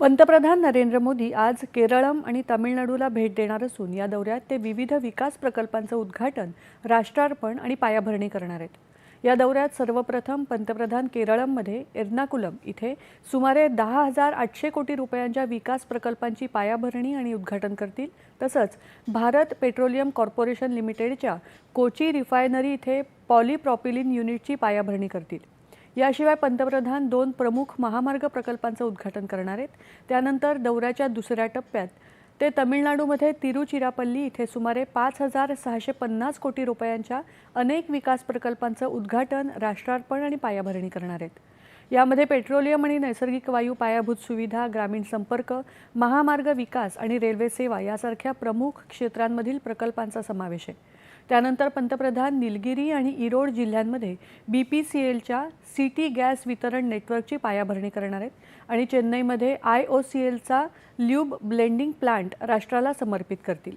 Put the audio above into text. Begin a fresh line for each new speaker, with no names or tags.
पंतप्रधान नरेंद्र मोदी आज केरळम आणि तामिळनाडूला भेट देणार असून या दौऱ्यात ते विविध विकास प्रकल्पांचं उद्घाटन, राष्ट्रार्पण आणि पायाभरणी करणार आहेत। या दौऱ्यात सर्वप्रथम पंतप्रधान केरळममध्ये एर्नाकुलम इथे सुमारे 10,800 कोटी रुपयांच्या विकास प्रकल्पांची पायाभरणी आणि उद्घाटन करतील। तसंच भारत पेट्रोलियम कॉर्पोरेशन लिमिटेडच्या कोची रिफायनरी इथे पॉलीप्रॉपिलिन युनिटची पायाभरणी करतील। याशिवाय पंतप्रधान 2 प्रमुख महामार्ग प्रकल्पांचं उद्घाटन करणार आहेत। त्यानंतर दौऱ्याच्या दुसऱ्या टप्प्यात ते तमिळनाडूमध्ये तिरुचिरापल्ली इथे सुमारे 5,650 कोटी रुपयांच्या अनेक विकास प्रकल्पांचं उद्घाटन, राष्ट्रार्पण आणि पायाभरणी करणार आहेत। यामध्ये पेट्रोलियम आणि नैसर्गिक वायू पायाभूत सुविधा, ग्रामीण संपर्क, महामार्ग विकास आणि रेल्वे सेवा यासारख्या प्रमुख क्षेत्रांमधील प्रकल्पांचा समावेश आहे। त्यानंतर पंतप्रधान निलगिरी आणि ईरोड जिल्ह्यांमध्ये BPCLच्या सिटी गॅस वितरण नेटवर्कची पायाभरणी करणार आहेत आणि चेन्नईमध्ये IOCLचा ल्यूब ब्लेंडिंग प्लांट राष्ट्राला समर्पित करतील।